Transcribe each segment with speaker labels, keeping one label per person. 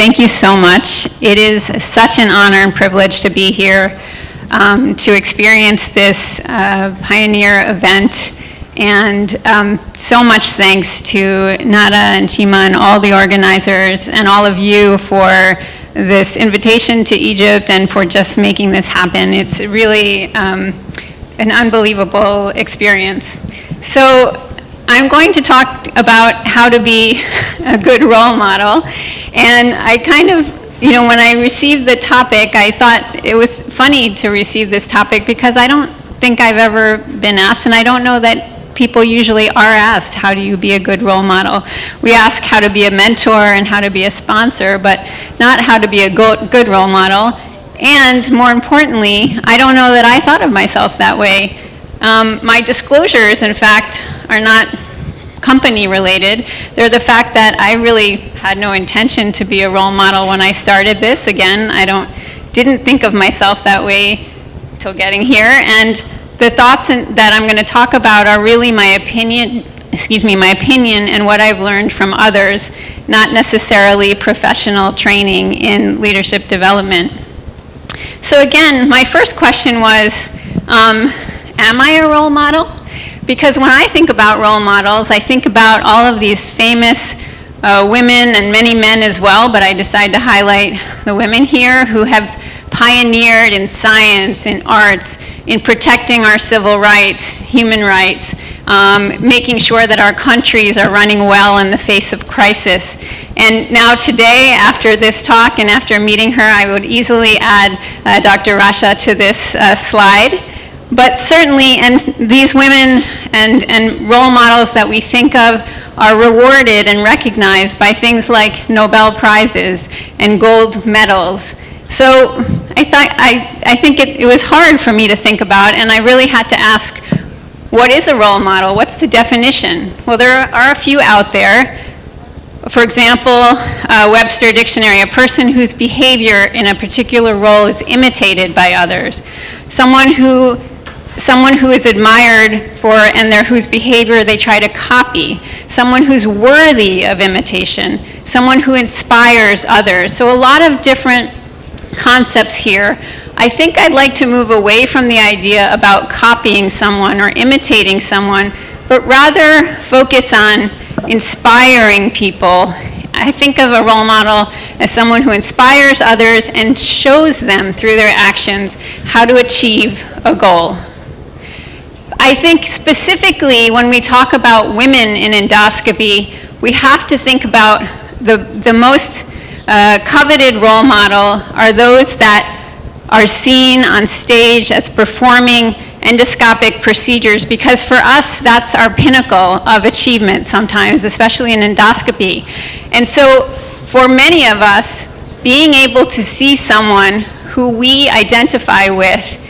Speaker 1: thank you so much. It is such an honor and privilege to be here to experience this pioneer event. And so much thanks to Nada and Shima and all the organizers and all of you for this invitation to Egypt and for just making this happen. It's really an unbelievable experience. So I'm going to talk about how to be a good role model. And I kind of, when I received the topic, I thought it was funny to receive this topic because I don't think I've ever been asked, and I don't know that people usually are asked, how do you be a good role model? We ask how to be a mentor and how to be a sponsor, but not how to be a good role model. And more importantly, I don't know that I thought of myself that way. My disclosures, in fact, are not company related. They're the fact that I really had no intention to be a role model when I started this. Again, didn't think of myself that way till getting here. And the thoughts that I'm going to talk about are really my opinion and what I've learned from others, not necessarily professional training in leadership development. So again, my first question was, am I a role model? Because when I think about role models, I think about all of these famous women and many men as well, but I decided to highlight the women here who have pioneered in science, in arts, in protecting our civil rights, human rights, making sure that our countries are running well in the face of crisis. And now today, after this talk and after meeting her, I would easily add Dr. Rasha to this slide. But certainly, and these women and role models that we think of are rewarded and recognized by things like Nobel Prizes and gold medals. So I think it was hard for me to think about, and I really had to ask, what is a role model? What's the definition? Well, there are a few out there. For example, Webster Dictionary, a person whose behavior in a particular role is imitated by others. Someone who is admired for and whose behavior they try to copy. Someone who's worthy of imitation. Someone who inspires others. So a lot of different concepts here. I think I'd like to move away from the idea about copying someone or imitating someone, but rather focus on inspiring people. I think of a role model as someone who inspires others and shows them through their actions how to achieve a goal. I think specifically when we talk about women in endoscopy, we have to think about the most coveted role model are those that are seen on stage as performing endoscopic procedures, because for us that's our pinnacle of achievement sometimes, especially in endoscopy. And so for many of us, being able to see someone who we identify with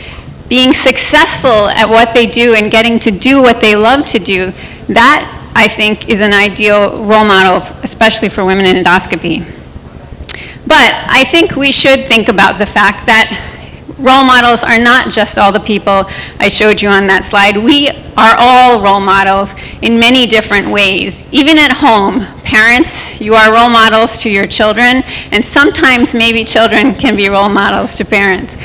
Speaker 1: being successful at what they do and getting to do what they love to do, that I think is an ideal role model, especially for women in endoscopy. But I think we should think about the fact that role models are not just all the people I showed you on that slide. We are all role models in many different ways. Even at home, parents, you are role models to your children, and sometimes maybe children can be role models to parents.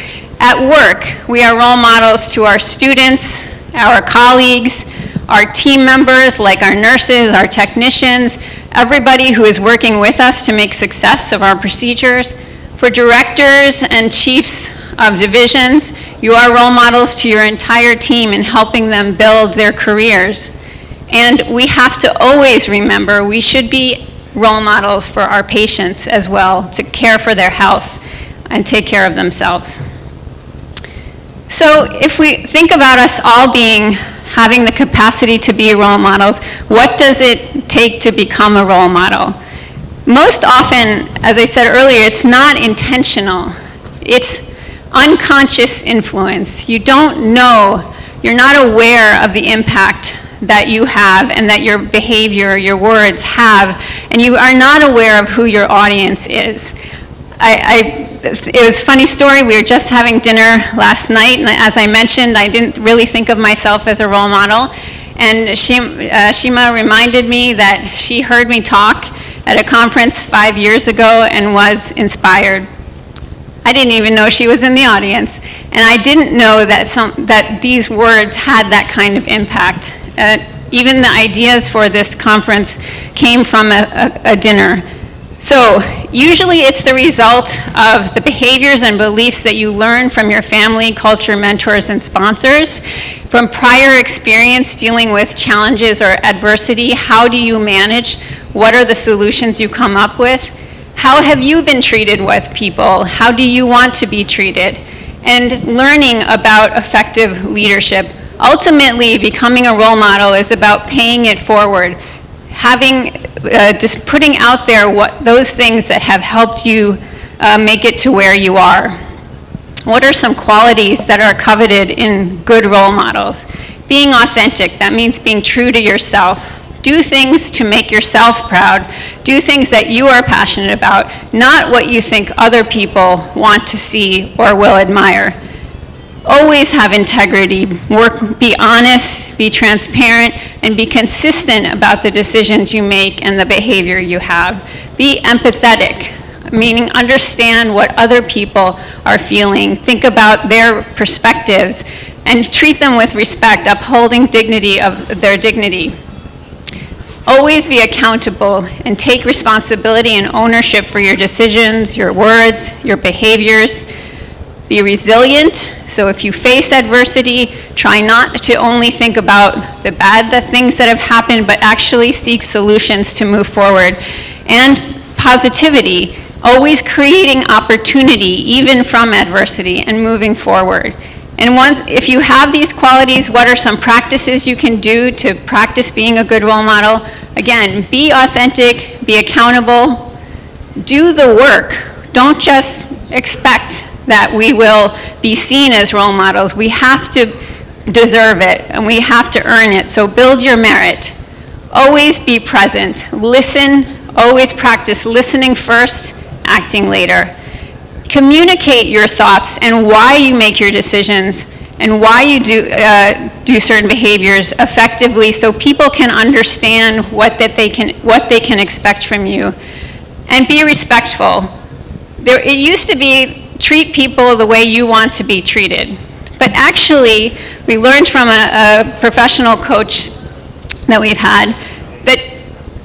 Speaker 1: At work, we are role models to our students, our colleagues, our team members like our nurses, our technicians, everybody who is working with us to make success of our procedures. For directors and chiefs of divisions, you are role models to your entire team in helping them build their careers. And we have to always remember we should be role models for our patients as well, to care for their health and take care of themselves. So if we think about us all having the capacity to be role models, what does it take to become a role model? Most often, as I said earlier, it's not intentional. It's unconscious influence. You don't know, you're not aware of the impact that you have and that your behavior, your words have, and you are not aware of who your audience is. It was a funny story. We were just having dinner last night, and as I mentioned, I didn't really think of myself as a role model. And Shima reminded me that she heard me talk at a conference 5 years ago and was inspired. I didn't even know she was in the audience, and I didn't know that these words had that kind of impact. Even the ideas for this conference came from a dinner. So usually it's the result of the behaviors and beliefs that you learn from your family, culture, mentors, and sponsors. From prior experience dealing with challenges or adversity, how do you manage? What are the solutions you come up with? How have you been treated with people? How do you want to be treated? And learning about effective leadership. Ultimately, becoming a role model is about paying it forward, just putting out there those things that have helped you make it to where you are. What are some qualities that are coveted in good role models? Being authentic, that means being true to yourself. Do things to make yourself proud. Do things that you are passionate about, not what you think other people want to see or will admire. Always have integrity. Be honest, be transparent, and be consistent about the decisions you make and the behavior you have. Be empathetic, meaning understand what other people are feeling. Think about their perspectives and treat them with respect, upholding dignity of their dignity. Always be accountable and take responsibility and ownership for your decisions, your words, your behaviors. Be resilient, so if you face adversity, try not to only think about the things that have happened, but actually seek solutions to move forward. And positivity, always creating opportunity, even from adversity, and moving forward. And if you have these qualities, what are some practices you can do to practice being a good role model? Again, be authentic, be accountable, do the work. Don't just expect that we will be seen as role models. We have to deserve it, and we have to earn it. So build your merit. Always be present. Listen. Always practice listening first, acting later. Communicate your thoughts and why you make your decisions and why you do certain behaviors effectively, so people can understand what they can expect from you. And be respectful. It used to be treat people the way you want to be treated. But actually, we learned from a professional coach that we've had that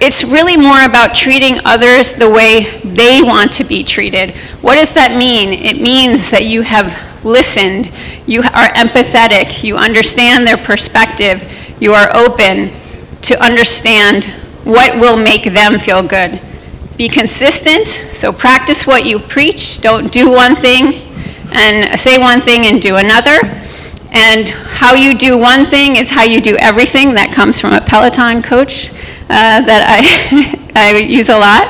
Speaker 1: it's really more about treating others the way they want to be treated. What does that mean? It means that you have listened, you are empathetic, you understand their perspective, you are open to understand what will make them feel good. Be consistent, so practice what you preach. Don't do one thing and say one thing and do another. And how you do one thing is how you do everything. That comes from a Peloton coach that I use a lot.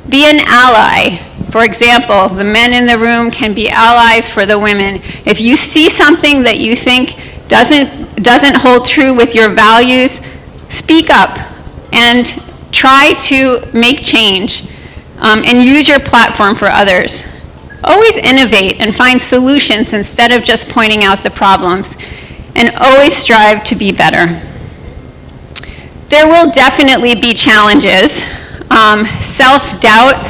Speaker 1: Be an ally. For example, the men in the room can be allies for the women. If you see something that you think doesn't hold true with your values, speak up and try to make change and use your platform for others. Always innovate and find solutions instead of just pointing out the problems, and always strive to be better. There will definitely be challenges. Self-doubt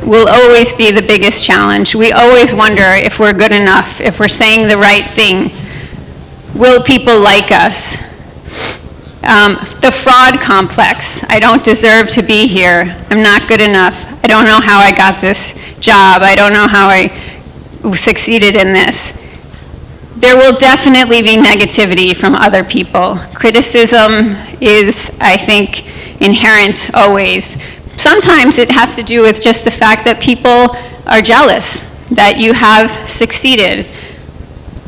Speaker 1: will always be the biggest challenge. We always wonder if we're good enough, if we're saying the right thing. Will people like us? The fraud complex. I don't deserve to be here. I'm not good enough. I don't know how I got this job. I don't know how I succeeded in this. There will definitely be negativity from other people. Criticism is, I think, inherent always. Sometimes it has to do with just the fact that people are jealous that you have succeeded.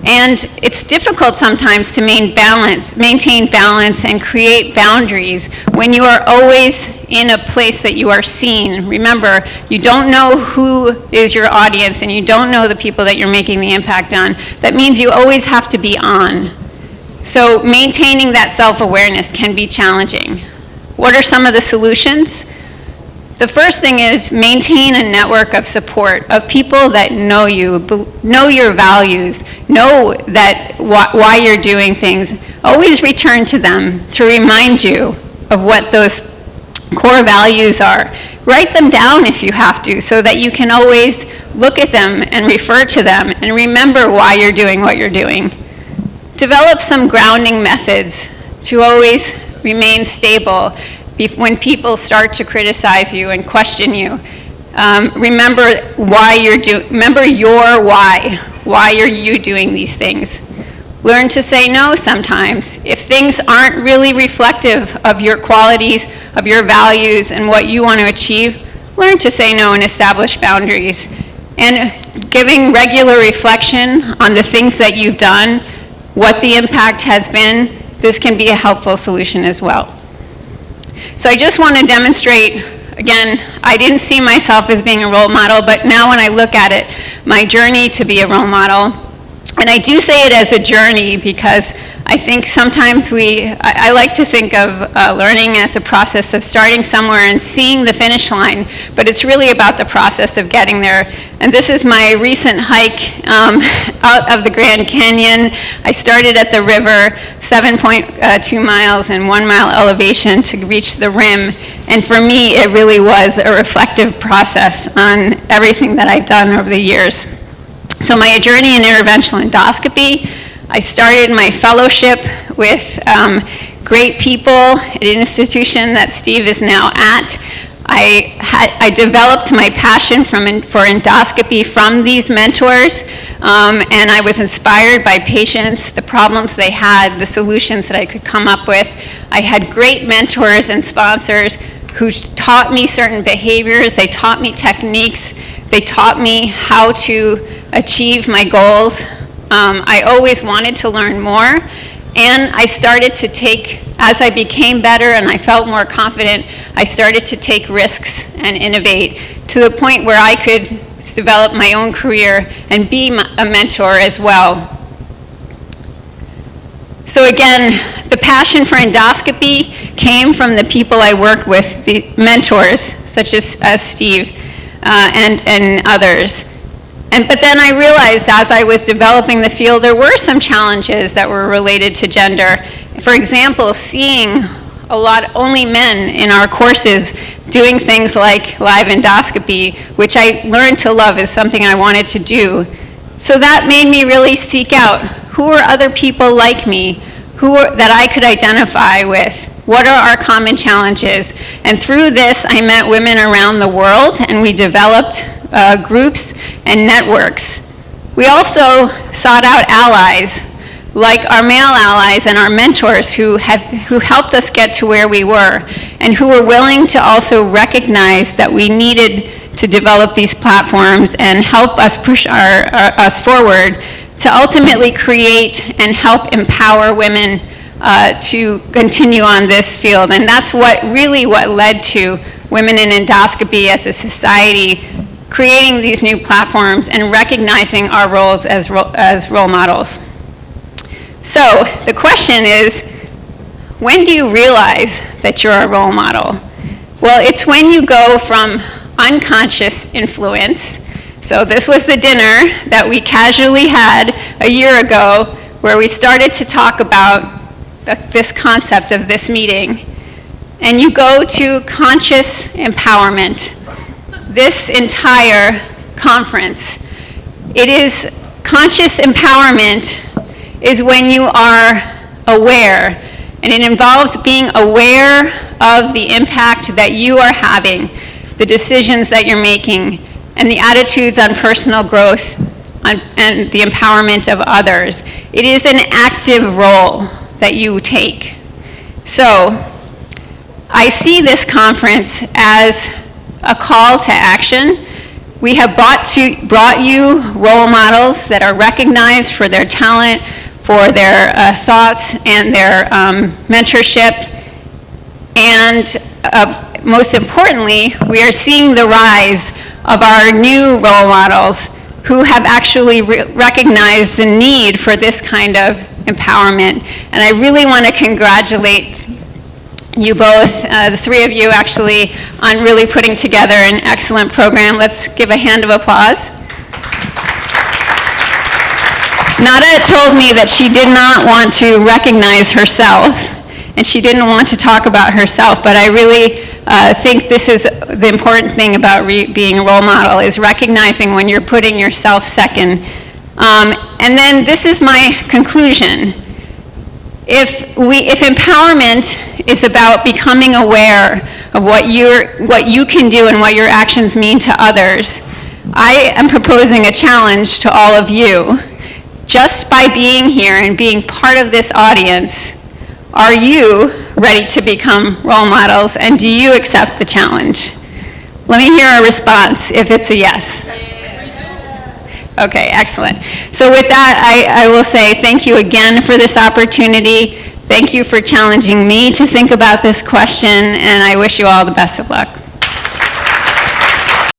Speaker 1: And it's difficult sometimes to maintain balance and create boundaries when you are always in a place that you are seen. Remember, you don't know who is your audience and you don't know the people that you're making the impact on. That means you always have to be on. So maintaining that self-awareness can be challenging. What are some of the solutions? The first thing is maintain a network of support, of people that know you, know your values, know that why you're doing things. Always return to them to remind you of what those core values are. Write them down if you have to, so that you can always look at them and refer to them and remember why you're doing what you're doing. Develop some grounding methods to always remain stable when people start to criticize you and question you. Remember your why. Why are you doing these things? Learn to say no sometimes. If things aren't really reflective of your qualities, of your values, and what you want to achieve, learn to say no and establish boundaries. And giving regular reflection on the things that you've done, what the impact has been, this can be a helpful solution as well. So I just want to demonstrate, again, I didn't see myself as being a role model, but now when I look at it, my journey to be a role model. And I do say it as a journey because I think sometimes I like to think of learning as a process of starting somewhere and seeing the finish line, but it's really about the process of getting there. And this is my recent hike out of the Grand Canyon. I started at the river, 7.2 miles and 1 mile elevation to reach the rim. And for me, it really was a reflective process on everything that I've done over the years. So my journey in interventional endoscopy, I started my fellowship with great people at an institution that Steve is now at. I developed my passion for endoscopy from these mentors, and I was inspired by patients, the problems they had, the solutions that I could come up with. I had great mentors and sponsors who taught me certain behaviors, they taught me techniques, they taught me how to achieve my goals. I always wanted to learn more, and I started to take, as I became better and I felt more confident, I started to take risks and innovate to the point where I could develop my own career and be a mentor as well. So again, the passion for endoscopy came from the people I worked with, the mentors, such as Steve and others. But then I realized as I was developing the field, there were some challenges that were related to gender. For example, seeing only men in our courses doing things like live endoscopy, which I learned to love as something I wanted to do. So that made me really seek out who are other people like me that I could identify with. What are our common challenges? And through this, I met women around the world, and we developed groups and networks. We also sought out allies, like our male allies and our mentors who helped us get to where we were, and who were willing to also recognize that we needed to develop these platforms and help us push us forward to ultimately create and help empower women to continue on this field. And that's what led to Women in Endoscopy as a society creating these new platforms and recognizing our roles as role models. So the question is, when do you realize that you're a role model? Well, it's when you go from unconscious influence. So this was the dinner that we casually had a year ago where we started to talk about this concept of this meeting. And you go to conscious empowerment. This entire conference, it is conscious empowerment is when you are aware, and it involves being aware of the impact that you are having, the decisions that you're making, and the attitudes on personal growth and the empowerment of others. It is an active role that you take. So I see this conference as a call to action. We have brought you role models that are recognized for their talent, for their thoughts and their mentorship, and most importantly, we are seeing the rise of our new role models who have actually recognized the need for this kind of empowerment. And I really want to congratulate you both, the three of you actually, on really putting together an excellent program. Let's give a hand of applause. Nada told me that she did not want to recognize herself, and she didn't want to talk about herself, but I really think this is the important thing about being a role model, is recognizing when you're putting yourself second. And then this is my conclusion. If empowerment is about becoming aware of what you can do and what your actions mean to others, I am proposing a challenge to all of you. Just by being here and being part of this audience, are you ready to become role models, and do you accept the challenge? Let me hear a response if it's a yes. Okay, excellent. So with that, I will say thank you again for this opportunity. Thank you for challenging me to think about this question, and I wish you all the best of luck.